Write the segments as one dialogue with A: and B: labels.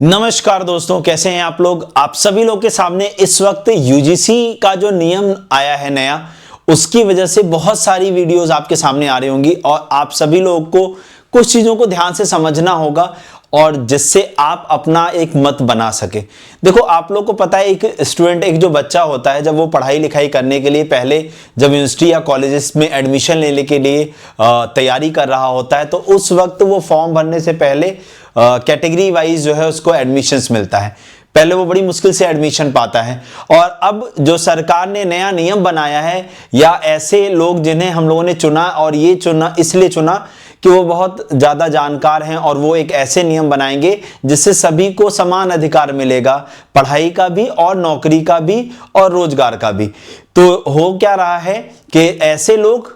A: नमस्कार दोस्तों, कैसे हैं आप लोग। आप सभी लोग के सामने इस वक्त यूजीसी का जो नियम आया है नया, उसकी वजह से बहुत सारी वीडियोस आपके सामने आ रही होंगी और आप सभी लोगों को कुछ चीजों को ध्यान से समझना होगा और जिससे आप अपना एक मत बना सके। देखो, आप लोग को पता है, एक स्टूडेंट, एक जो बच्चा होता है, जब वो पढ़ाई लिखाई करने के लिए पहले जब यूनिवर्सिटी या कॉलेजेस में एडमिशन लेने के लिए तैयारी कर रहा होता है, तो उस वक्त वो फॉर्म भरने से पहले कैटेगरी वाइज जो है उसको एडमिशन्स मिलता है। पहले वो बड़ी मुश्किल से एडमिशन पाता है और अब जो सरकार ने नया नियम बनाया है, या ऐसे लोग जिन्हें हम लोगों ने चुना, और ये चुना इसलिए चुना कि वो बहुत ज़्यादा जानकार हैं और वो एक ऐसे नियम बनाएंगे जिससे सभी को समान अधिकार मिलेगा, पढ़ाई का भी और नौकरी का भी और रोजगार का भी। तो हो क्या रहा है कि ऐसे लोग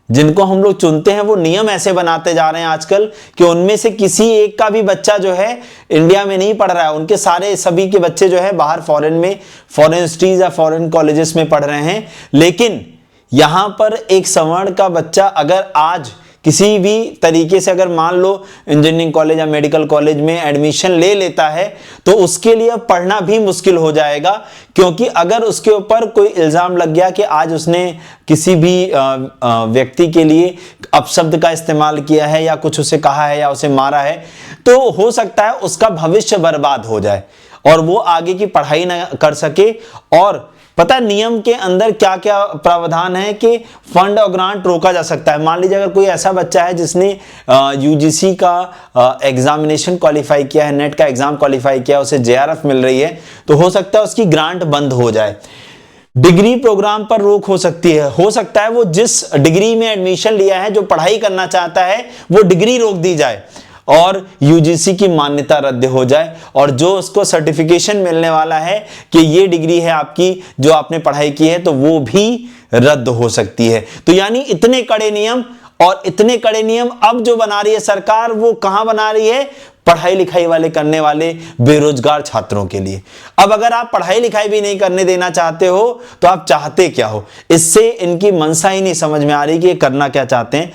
A: जिनको हम लोग चुनते हैं वो नियम ऐसे बनाते जा रहे हैं आजकल कि उनमें से किसी एक का भी बच्चा जो है इंडिया में नहीं पढ़ रहा है, उनके सारे सभी के बच्चे जो है बाहर फॉरेन में, फॉरेन यूनिवर्सिटीज या फॉरेन कॉलेजेस में पढ़ रहे हैं। लेकिन यहां पर एक सवर्ण का बच्चा अगर आज किसी भी तरीके से, अगर मान लो इंजीनियरिंग कॉलेज या मेडिकल कॉलेज में एडमिशन ले लेता है, तो उसके लिए पढ़ना भी मुश्किल हो जाएगा, क्योंकि अगर उसके ऊपर कोई इल्जाम लग गया कि आज उसने किसी भी व्यक्ति के लिए अपशब्द का इस्तेमाल किया है या कुछ उसे कहा है या उसे मारा है, तो हो सकता है उसका भविष्य बर्बाद हो जाए और वो आगे की पढ़ाई ना कर सके। और पता है नियम के अंदर क्या क्या प्रावधान है कि फंड और ग्रांट रोका जा सकता है। मान लीजिए अगर कोई ऐसा बच्चा है जिसने यूजीसी का एग्जामिनेशन क्वालिफाई किया है, नेट का एग्जाम क्वालिफाई किया, उसे जेआरएफ मिल रही है, तो हो सकता है उसकी ग्रांट बंद हो जाए। डिग्री प्रोग्राम पर रोक हो सकती है, हो सकता है वो जिस डिग्री में एडमिशन लिया है, जो पढ़ाई करना चाहता है, वो डिग्री रोक दी जाए और यूजीसी की मान्यता रद्द हो जाए, और जो उसको सर्टिफिकेशन मिलने वाला है कि ये डिग्री है आपकी जो आपने पढ़ाई की है, तो वो भी रद्द हो सकती है। तो यानी इतने कड़े नियम, और इतने कड़े नियम अब जो बना रही है सरकार, वो कहां बना रही है? पढ़ाई लिखाई वाले करने वाले बेरोजगार छात्रों के लिए। अब अगर आप पढ़ाई लिखाई भी नहीं करने देना चाहते हो तो आप चाहते क्या हो? इससे इनकी मंशा ही नहीं समझ में आ रही कि ये करना क्या चाहते हैं।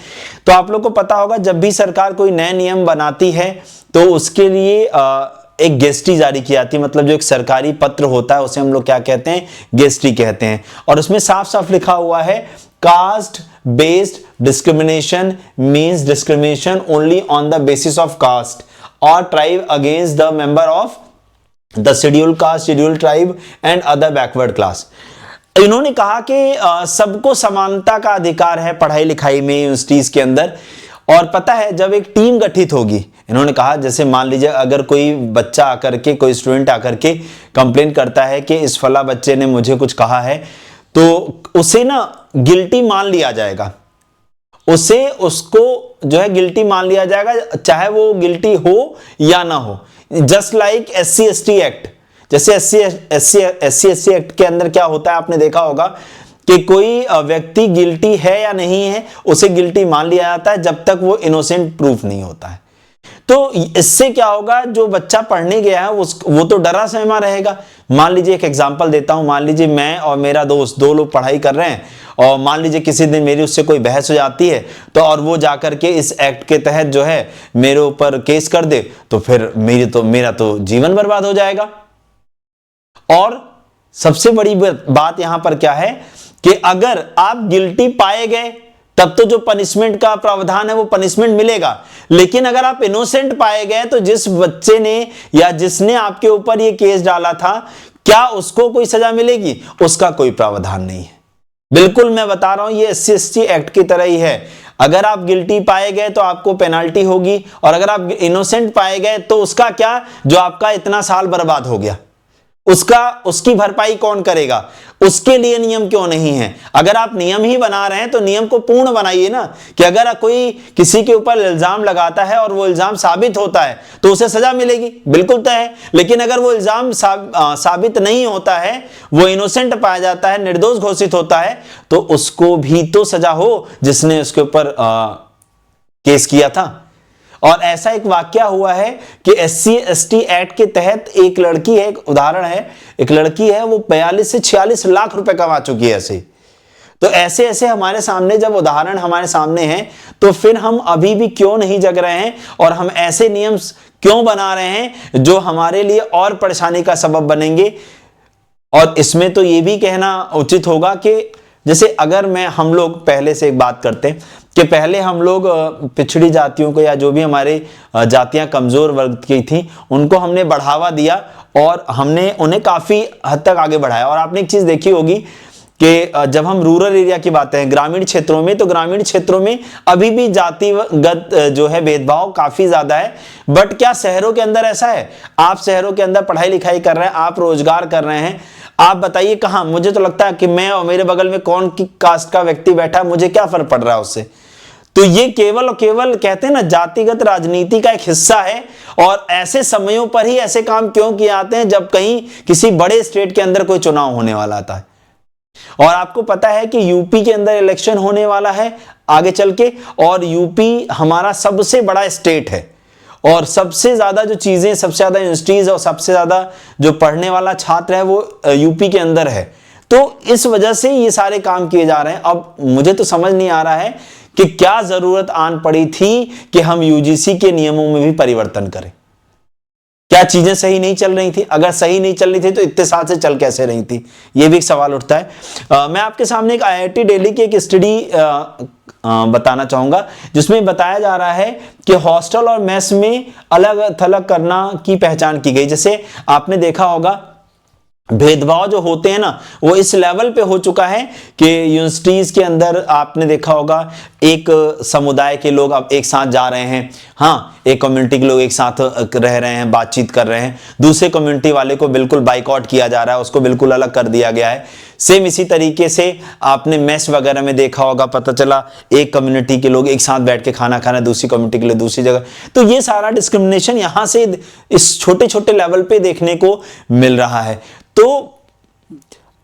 A: तो आप लोग को पता होगा, जब भी सरकार कोई नए नियम बनाती है तो उसके लिए एक गेस्टी जारी की जाती है, मतलब जो एक सरकारी पत्र होता है उसे हम लोग क्या कहते हैं? गेस्टी कहते हैं। और उसमें साफ साफ लिखा हुआ है, caste based discrimination means discrimination only on the basis of caste or tribe against the member of the scheduled caste, scheduled tribe and other backward class। इन्होंने कहा कि सबको समानता का अधिकार है पढ़ाई लिखाई में यूनिवर्सिटीज के अंदर। और पता है, जब एक टीम गठित होगी, इन्होंने कहा, जैसे मान लीजिए अगर कोई बच्चा आकर के, कोई स्टूडेंट आकर के कंप्लेन करता है कि इस फला बच्चे ने मुझे कुछ कहा है, तो उसे ना गिल्टी मान लिया जाएगा, उसको जो है गिल्टी मान लिया जाएगा, चाहे वो गिल्टी हो या ना हो। Just like SC ST act, जैसे SC SC एक्ट के अंदर क्या होता है, आपने देखा होगा कि कोई व्यक्ति गिल्टी है या नहीं है, उसे गिल्टी मान लिया जाता है जब तक वो इनोसेंट प्रूफ नहीं होता है। तो इससे क्या होगा, जो बच्चा पढ़ने गया है वो तो डरा सहमा रहेगा। मान लीजिए एक एग्जांपल देता हूं, मान लीजिए मैं और मेरा दोस्त, दो लोग पढ़ाई कर रहे हैं, और मान लीजिए किसी दिन मेरी उससे कोई बहस हो जाती है, तो और वो जाकर के इस एक्ट के तहत जो है मेरे ऊपर केस कर दे, तो फिर मेरा तो जीवन बर्बाद हो जाएगा। और सबसे बड़ी बात यहां पर क्या है कि अगर आप गिल्टी पाए गए तब तो जो पनिशमेंट का प्रावधान है वो पनिशमेंट मिलेगा, लेकिन अगर आप इनोसेंट पाए गए तो जिस बच्चे ने या जिसने आपके ऊपर ये केस डाला था, क्या उसको कोई सजा मिलेगी? उसका कोई प्रावधान नहीं है। बिल्कुल मैं बता रहा हूं, ये SC ST एक्ट की तरह ही है। अगर आप गिल्टी पाए गए तो आपको पेनाल्टी होगी, और अगर आप इनोसेंट पाए गए तो उसका क्या, जो आपका इतना साल बर्बाद हो गया, उसकी भरपाई कौन करेगा? उसके लिए नियम क्यों नहीं है? अगर आप नियम ही बना रहे हैं तो नियम को पूर्ण बनाइए ना, कि अगर कोई किसी के ऊपर इल्जाम लगाता है और वो इल्जाम साबित होता है तो उसे सजा मिलेगी, बिल्कुल तय है। लेकिन अगर वो इल्जाम साबित नहीं होता है, वो इनोसेंट पाया जाता है, निर्दोष घोषित होता है, तो उसको भी तो सजा हो जिसने उसके ऊपर केस किया था। और ऐसा एक वाकया हुआ है कि SC ST एक्ट के तहत एक लड़की है, एक उदाहरण है, एक लड़की है, वो 42 से 46 लाख रुपए कमा चुकी है ऐसे। तो ऐसे ऐसे हमारे सामने जब उदाहरण हमारे सामने हैं, तो फिर हम अभी भी क्यों नहीं जग रहे हैं और हम ऐसे नियम क्यों बना रहे हैं जो हमारे लिए और परेशानी का सबब बनेंगे। और इसमें तो ये भी कहना उचित होगा कि जैसे अगर हम लोग पहले से एक बात करते हैं कि पहले हम लोग पिछड़ी जातियों को या जो भी हमारे जातियां कमजोर वर्ग की थी उनको हमने बढ़ावा दिया और हमने उन्हें काफी हद तक आगे बढ़ाया। और आपने एक चीज देखी होगी कि जब हम रूरल एरिया की बात है, ग्रामीण क्षेत्रों में, तो ग्रामीण क्षेत्रों में अभी भी जातिगत जो है भेदभाव काफी ज्यादा है। बट क्या शहरों के अंदर ऐसा है? आप शहरों के अंदर पढ़ाई लिखाई कर रहे हैं, आप रोजगार कर रहे हैं, आप बताइए कहां? मुझे तो लगता है कि मैं और मेरे बगल में कौन की कास्ट का व्यक्ति बैठा है, मुझे क्या फर्क पड़ रहा है उससे। तो ये केवल और केवल कहते हैं ना जातिगत राजनीति का एक हिस्सा है। और ऐसे समयों पर ही ऐसे काम क्यों किए जाते हैं जब कहीं किसी बड़े स्टेट के अंदर कोई चुनाव होने वाला था। और आपको पता है कि यूपी के अंदर इलेक्शन होने वाला है आगे चल के, और यूपी हमारा सबसे बड़ा स्टेट है और सबसे ज्यादा जो चीजें, सबसे ज्यादा यूनिवर्सिटीज और सबसे ज्यादा जो पढ़ने वाला छात्र है वो यूपी के अंदर है। तो इस वजह से ये सारे काम किए जा रहे हैं। अब मुझे तो समझ नहीं आ रहा है कि क्या जरूरत आन पड़ी थी कि हम यूजीसी के नियमों में भी परिवर्तन करें। क्या चीजें सही नहीं चल रही थी? अगर सही नहीं चल रही थी तो इतने साल से चल कैसे रही थी, यह भी एक सवाल उठता है। मैं आपके सामने एक IIT दिल्ली की एक स्टडी बताना चाहूंगा जिसमें बताया जा रहा है कि हॉस्टल और मेस में अलग थलग करना की पहचान की गई। जैसे आपने देखा होगा भेदभाव जो होते हैं ना वो इस लेवल पे हो चुका है कि यूनिवर्सिटीज के अंदर आपने देखा होगा एक समुदाय के लोग अब एक साथ जा रहे हैं, हाँ, एक कम्युनिटी के लोग एक साथ रह रहे हैं, बातचीत कर रहे हैं, दूसरे कम्युनिटी वाले को बिल्कुल बाइकआउट किया जा रहा है, उसको बिल्कुल अलग कर दिया गया है। सेम इसी तरीके से आपने मेस वगैरह में देखा होगा, पता चला एक कम्युनिटी के लोग एक साथ बैठ के खाना खाना, दूसरी कम्युनिटी के लिए दूसरी जगह। तो ये सारा डिस्क्रिमिनेशन यहां से इस छोटे छोटे लेवल पे देखने को मिल रहा है। तो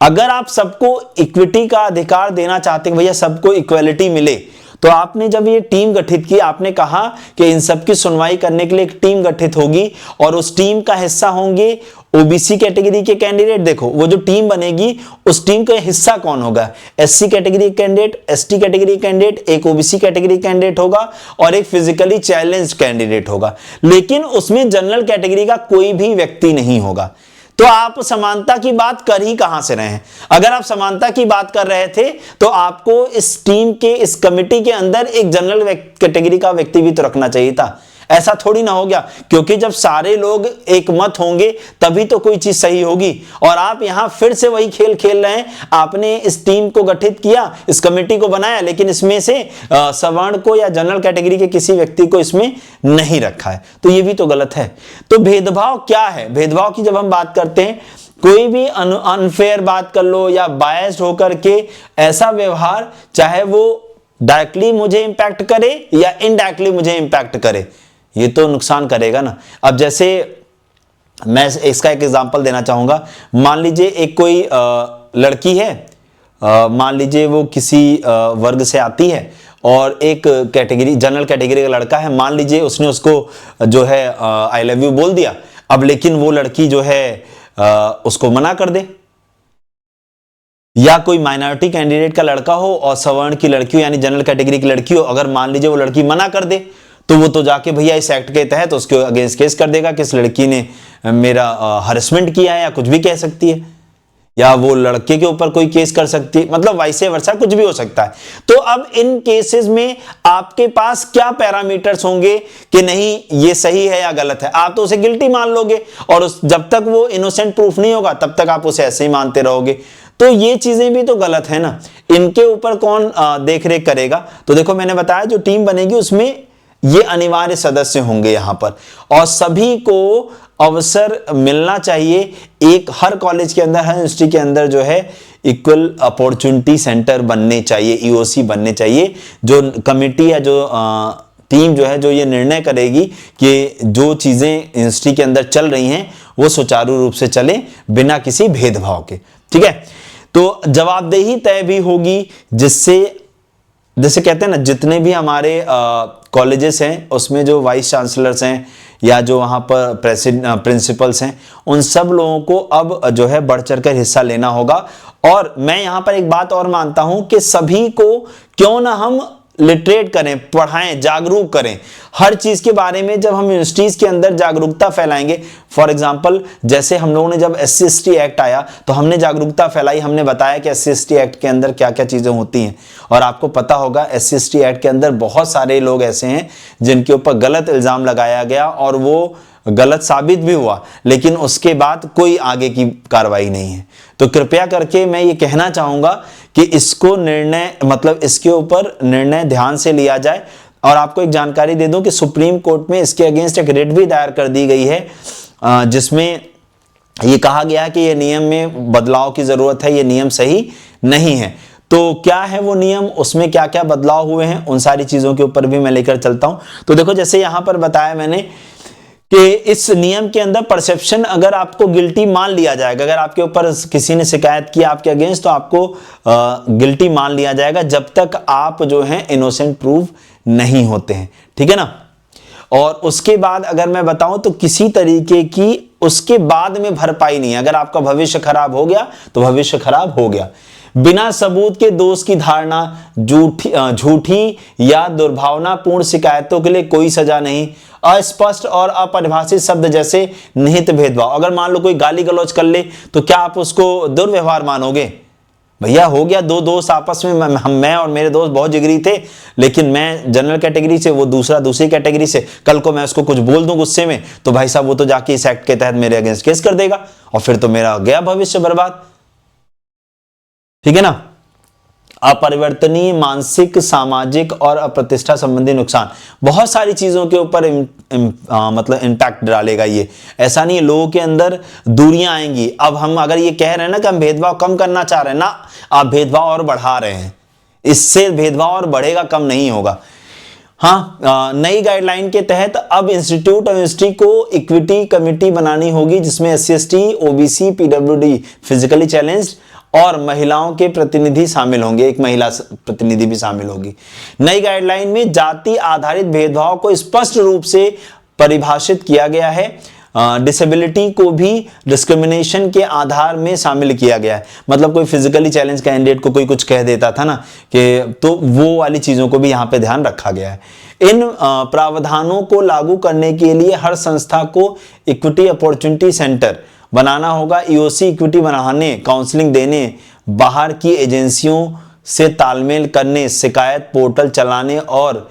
A: अगर आप सबको इक्विटी का अधिकार देना चाहते हैं, भैया सबको इक्वलिटी मिले, तो आपने जब ये टीम गठित की, आपने कहा कि इन सब की सुनवाई करने के लिए एक टीम गठित होगी और उस टीम का हिस्सा होंगे ओबीसी कैटेगरी के कैंडिडेट। देखो वो जो टीम बनेगी उस टीम का हिस्सा कौन होगा? SC category candidate, ST category candidate, एक ओबीसी कैटेगरी कैंडिडेट होगा और एक फिजिकली चैलेंज्ड कैंडिडेट होगा। लेकिन उसमें जनरल कैटेगरी का कोई भी व्यक्ति नहीं होगा। तो आप समानता की बात कर ही कहां से रहे हैं? अगर आप समानता की बात कर रहे थे तो आपको इस टीम के, इस कमिटी के अंदर एक जनरल कैटेगरी का व्यक्ति भी तो रखना चाहिए था। ऐसा थोड़ी ना हो गया, क्योंकि जब सारे लोग एक मत होंगे तभी तो कोई चीज सही होगी। और आप यहां फिर से वही खेल खेल रहे हैं। आपने इस टीम को गठित किया, इस कमेटी को बनाया, लेकिन इसमें से सवर्ण को या जनरल कैटेगरी के किसी व्यक्ति को इसमें नहीं रखा है। तो ये भी तो गलत है। तो भेदभाव क्या है? भेदभाव की जब हम बात करते हैं, कोई भी अनफेयर बात कर लो या बायस्ड होकर के ऐसा व्यवहार, चाहे वो डायरेक्टली मुझे इंपैक्ट करे या इनडायरेक्टली मुझे इंपैक्ट करे, ये तो नुकसान करेगा ना। अब जैसे मैं इसका एक एग्जांपल देना चाहूंगा। मान लीजिए एक कोई लड़की है, मान लीजिए वो किसी वर्ग से आती है और एक कैटेगरी, जनरल कैटेगरी का लड़का है, मान लीजिए उसने उसको जो है आई लव यू बोल दिया। अब लेकिन वो लड़की जो है उसको मना कर दे, या कोई माइनॉरिटी कैंडिडेट का लड़का हो और सवर्ण की लड़की हो, यानी जनरल कैटेगरी की लड़की हो, अगर मान लीजिए वो लड़की मना कर दे तो वो तो जाके भैया इस एक्ट के तहत उसके अगेंस्ट केस कर देगा कि इस लड़की ने मेरा हरेसमेंट किया है, या कुछ भी कह सकती है, या वो लड़के के ऊपर कोई केस कर सकती है, मतलब वाइसे वर्सा कुछ भी हो सकता है। तो अब इन केसेस में आपके पास क्या पैरामीटर्स होंगे कि नहीं ये सही है या गलत है? आप तो उसे गिल्टी मान लोगे और जब तक वो इनोसेंट प्रूफ नहीं होगा तब तक आप उसे ऐसे ही मानते रहोगे। तो ये चीजें भी तो गलत है ना। इनके ऊपर कौन देख रेख करेगा? तो देखो मैंने बताया जो टीम बनेगी उसमें ये अनिवार्य सदस्य होंगे यहां पर, और सभी को अवसर मिलना चाहिए। एक हर कॉलेज के अंदर, हर यूनिवर्सिटी के अंदर जो है इक्वल अपॉर्चुनिटी सेंटर बनने चाहिए, ईओसी बनने चाहिए। जो कमेटी या जो टीम जो है जो ये निर्णय करेगी कि जो चीजें यूनिवर्सिटी के अंदर चल रही हैं वो सुचारू रूप से चले बिना किसी भेदभाव के। ठीक है, तो जवाबदेही तय भी होगी, जिससे जैसे कहते हैं ना, जितने भी हमारे कॉलेजेस हैं उसमें जो वाइस चांसलर्स हैं या जो वहाँ पर प्रिंसिपल्स हैं, उन सब लोगों को अब जो है बढ़ चढ़कर हिस्सा लेना होगा। और मैं यहाँ पर एक बात और मानता हूँ कि सभी को क्यों ना हम लिटरेट करें, पढ़ाएं, जागरूक करें हर चीज के बारे में। जब हम यूनिवर्सिटीज के अंदर जागरूकता फैलाएंगे, फॉर एग्जांपल जैसे हम लोगों ने जब SC/ST एक्ट आया तो हमने जागरूकता फैलाई, हमने बताया कि SC/ST एक्ट के अंदर क्या क्या चीजें होती हैं। और आपको पता होगा SC/ST एक्ट के अंदर बहुत सारे लोग ऐसे हैं जिनके ऊपर गलत इल्जाम लगाया गया और वो गलत साबित भी हुआ, लेकिन उसके बाद कोई आगे की कार्रवाई नहीं है। तो कृपया करके मैं ये कहना चाहूंगा कि इसको इसके ऊपर निर्णय ध्यान से लिया जाए। और आपको एक जानकारी दे दूं कि सुप्रीम कोर्ट में इसके अगेंस्ट एक रिट भी दायर कर दी गई है, जिसमें ये कहा गया है कि ये नियम में बदलाव की जरूरत है, ये नियम सही नहीं है। तो क्या है वो नियम, उसमें क्या क्या बदलाव हुए हैं, उन सारी चीजों के ऊपर भी मैं लेकर चलता हूं। तो देखो, जैसे यहां पर बताया मैंने कि इस नियम के अंदर परसेप्शन, अगर आपको गिल्टी मान लिया जाएगा, अगर आपके ऊपर किसी ने शिकायत की आपके अगेंस्ट, तो आपको गिल्टी मान लिया जाएगा जब तक आप जो है इनोसेंट प्रूव नहीं होते हैं, ठीक है ना। और उसके बाद अगर मैं बताऊं तो किसी तरीके की उसके बाद में भरपाई नहीं है। अगर आपका भविष्य खराब हो गया तो भविष्य खराब हो गया। बिना सबूत के दोष की धारणा, झूठी या दुर्भावनापूर्ण शिकायतों के लिए कोई सजा नहीं। अस्पष्ट और अपरिभाषित शब्द जैसे निहित भेदभाव, अगर मान लो कोई गाली गलौज कर ले तो क्या आप उसको दुर्व्यवहार मानोगे? भैया हो गया दो दोस्त आपस में, मैं और मेरे दोस्त बहुत जिगरी थे, लेकिन मैं जनरल कैटेगरी से, वो दूसरी कैटेगरी से, कल को मैं उसको कुछ बोल दूं गुस्से में तो भाई साहब वो तो जाके इस एक्ट के तहत मेरे अगेंस्ट केस कर देगा और फिर तो मेरा गया भविष्य बर्बाद, ठीक है ना। अपरिवर्तनीय मानसिक, सामाजिक और अप्रतिष्ठा संबंधी नुकसान, बहुत सारी चीजों के ऊपर मतलब इंपैक्ट डालेगा ये। ऐसा नहीं है, लोगों के अंदर दूरियां आएंगी। अब हम अगर ये कह रहे हैं ना कि हम भेदभाव कम करना चाह रहे हैं ना, आप भेदभाव और बढ़ा रहे हैं, इससे भेदभाव और बढ़ेगा, कम नहीं होगा। हाँ, नई गाइडलाइन के तहत अब इंस्टीट्यूट और यूनिवर्सिटी को इक्विटी कमेटी बनानी होगी जिसमें SC/ST, OBC, PWD, physically challenged और महिलाओं के प्रतिनिधि शामिल होंगे, एक महिला प्रतिनिधि भी शामिल होगी। नई गाइडलाइन में जाति आधारित भेदभाव को स्पष्ट रूप से परिभाषित किया गया है। डिसेबिलिटी को भी डिस्क्रिमिनेशन के आधार में शामिल किया गया है। मतलब कोई फिजिकली चैलेंज कैंडिडेट को कोई कुछ कह देता था ना कि, तो वो वाली चीजों को भी यहाँ पे ध्यान रखा गया है। इन प्रावधानों को लागू करने के लिए हर संस्था को इक्विटी अपॉर्चुनिटी सेंटर बनाना होगा। EOC इक्विटी बनाने, काउंसलिंग देने, बाहर की एजेंसियों से तालमेल करने, शिकायत पोर्टल चलाने और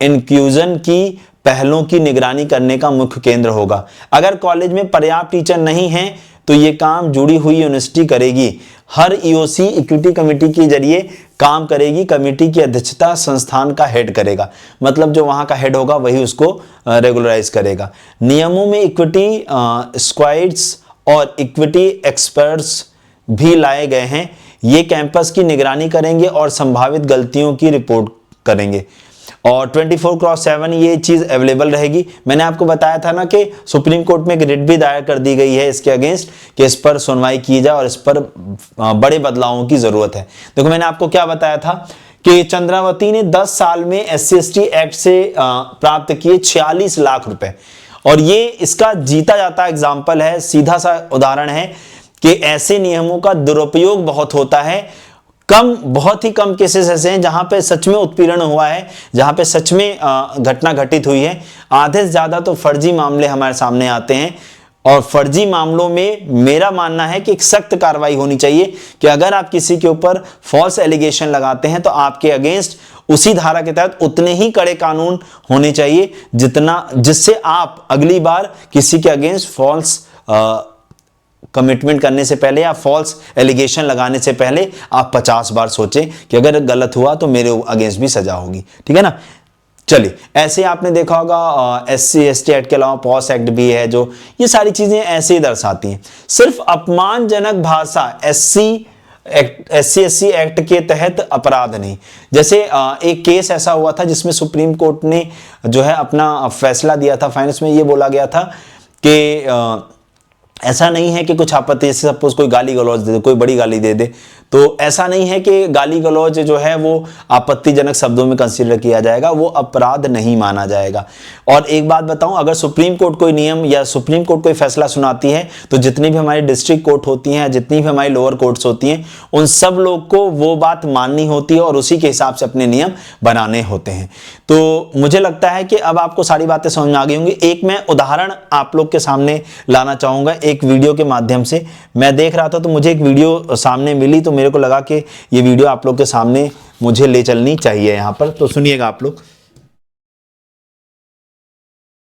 A: इंक्लूजन की पहलों की निगरानी करने का मुख्य केंद्र होगा। अगर कॉलेज में पर्याप्त टीचर नहीं हैं तो ये काम जुड़ी हुई यूनिवर्सिटी करेगी। हर EOC इक्विटी कमेटी के जरिए काम करेगी। कमेटी की अध्यक्षता संस्थान का हेड करेगा, मतलब जो वहां का हेड होगा वही उसको रेगुलराइज करेगा। नियमों में इक्विटी स्क्वाड्स और इक्विटी एक्सपर्ट्स भी लाए गए हैं। ये कैंपस की निगरानी करेंगे और संभावित गलतियों की रिपोर्ट करेंगे। और 24/7 ये चीज अवेलेबल रहेगी। मैंने आपको बताया था ना कि सुप्रीम कोर्ट में एक रिट भी दायर कर दी गई है इसके अगेंस्ट कि इस पर सुनवाई की जाए और इस पर बड़े बदलावों की जरूरत है। देखो, मैंने आपको क्या बताया था कि चंद्रावती ने 10 साल में SC/ST एक्ट से प्राप्त किए 46 लाख रुपए, और ये इसका जीता जाता एग्जाम्पल है, सीधा सा उदाहरण है कि ऐसे नियमों का दुरुपयोग बहुत होता है। बहुत ही कम केसेस ऐसे हैं जहां पे सच में उत्पीड़न हुआ है, जहां पे सच में घटना घटित हुई है। आधे से ज्यादा तो फर्जी मामले हमारे सामने आते हैं, और फर्जी मामलों में मेरा मानना है कि एक सख्त कार्रवाई होनी चाहिए कि अगर आप किसी के ऊपर फॉल्स एलिगेशन लगाते हैं तो आपके अगेंस्ट उसी धारा के तहत उतने ही कड़े कानून होने चाहिए जिससे आप अगली बार किसी के अगेंस्ट फॉल्स कमिटमेंट करने से पहले या फॉल्स एलिगेशन लगाने से पहले आप 50 बार सोचें कि अगर गलत हुआ तो मेरे अगेंस्ट भी सजा होगी, ठीक है ना। चलिए, ऐसे आपने देखा होगा SC/ST एक्ट के अलावा POS एक्ट भी है, जो ये सारी चीजें ऐसे ही दर्शाती हैं। सिर्फ अपमानजनक भाषा SC/ST एक्ट के तहत अपराध नहीं। जैसे एक केस ऐसा हुआ था जिसमें सुप्रीम कोर्ट ने जो है अपना फैसला दिया था। फाइनेंस में ये बोला गया था कि ऐसा नहीं है कि कुछ आपत्ति, जैसे सपोज कोई गाली गलौज दे दे, कोई बड़ी गाली दे दे, तो ऐसा नहीं है कि गाली गलौज जो है वो आपत्तिजनक शब्दों में कंसीडर किया जाएगा, वो अपराध नहीं माना जाएगा। और एक बात बताऊं, अगर सुप्रीम कोर्ट कोई नियम या सुप्रीम कोर्ट कोई फैसला सुनाती है तो जितनी भी हमारी डिस्ट्रिक्ट कोर्ट होती हैं, जितनी भी हमारी लोअर कोर्ट्स होती हैं, उन सब लोग को वो बात माननी होती है और उसी के हिसाब से अपने नियम बनाने होते हैं। तो मुझे लगता है कि अब आपको सारी बातें समझ में आ गई होंगी। एक मैं उदाहरण आप लोग के सामने लाना चाहूंगा एक वीडियो के माध्यम से। मैं देख रहा था तो मुझे एक वीडियो सामने मिली, तो मेरे को लगा कि ये वीडियो आप लोग के सामने मुझे ले चलनी चाहिए यहाँ पर। तो सुनिएगा आप लोग।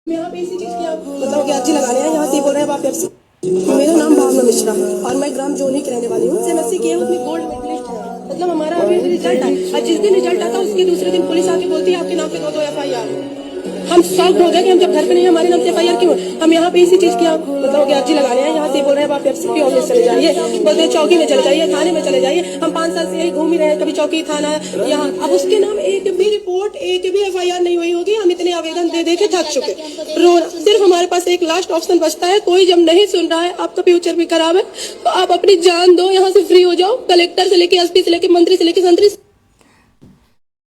B: यहाँ पे इसी चीज की आप मतलब कि अर्जी लगा रहे हैं, यहाँ से बोल रहे हैं आप एफसी। मेरा नाम भावना मिश्रा है और मैं ग्राम जोनी की रहने वाली हूँ। एमएससी किया उसमें गोल्ड मेडलिस्ट है, मतलब हमारा अभी रिजल्ट है और जिस दिन रिजल्ट आता है उसके दूसरे दिन पुलिस आके बोलती है आपके नाम पे 2 एफआईआर। हम शॉक्ड हो गए कि हम जब घर पे नहीं, हमारे नाम से एफआईआर क्यों? हम यहाँ पे इसी चीज की आप मतलब कि अर्जी लगा रहे हैं, यहाँ से बोल रहे हैं आप एफसीपी ऑफिस चले जाइए, बोलते चौकी में चले जाइए, थाने में चले जाइए। हम 5 साल से यही घूम ही रहे हैं, कभी चौकी थाना यहाँ। अब उसके नाम एक भी रिपोर्ट, एक भी एफआईआर नहीं हुई होगी। हम इतने आवेदन दे दे के थक चुके, रोना। सिर्फ हमारे पास एक लास्ट ऑप्शन बचता है, कोई जब नहीं सुन रहा है, आपका फ्यूचर भी खराब है, तो आप अपनी जान दो, यहाँ से फ्री हो जाओ। कलेक्टर से लेके एसपी से लेके मंत्री से लेके संतरी।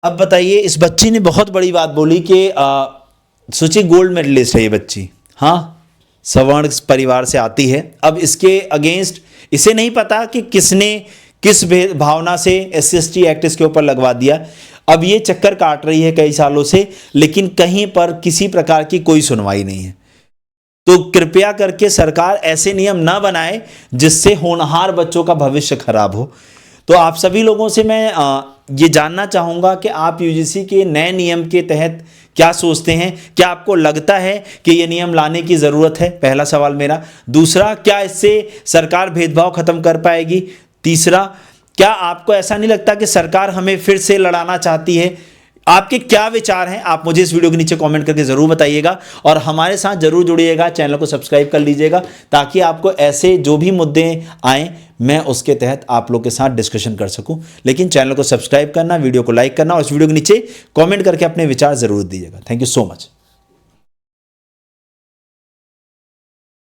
A: अब बताइए, इस बच्ची ने बहुत बड़ी बात बोली कि सोचिए गोल्ड मेडलिस्ट है ये बच्ची, हाँ, सवर्ण परिवार से आती है। अब इसके अगेंस्ट इसे नहीं पता कि किसने किस भावना से SC/ST एक्ट इसके ऊपर लगवा दिया। अब ये चक्कर काट रही है कई सालों से, लेकिन कहीं पर किसी प्रकार की कोई सुनवाई नहीं है। तो कृपया करके सरकार ऐसे नियम ना बनाए जिससे होनहार बच्चों का भविष्य खराब हो। तो आप सभी लोगों से मैं ये जानना चाहूँगा कि आप UGC के नए नियम के तहत क्या सोचते हैं? क्या आपको लगता है कि ये नियम लाने की ज़रूरत है? पहला सवाल मेरा। दूसरा, क्या इससे सरकार भेदभाव खत्म कर पाएगी? तीसरा, क्या आपको ऐसा नहीं लगता कि सरकार हमें फिर से लड़ाना चाहती है? आपके क्या विचार हैं? आप मुझे इस वीडियो के नीचे कमेंट करके ज़रूर बताइएगा और हमारे साथ ज़रूर जुड़िएगा। चैनल को सब्सक्राइब कर लीजिएगा ताकि आपको ऐसे जो भी मुद्दे आएँ मैं उसके तहत आप लोग के साथ डिस्कशन कर सकूं। लेकिन चैनल को सब्सक्राइब करना, वीडियो को लाइक करना और इस वीडियो के नीचे कमेंट करके अपने विचार ज़रूर दीजिएगा। Thank you so much.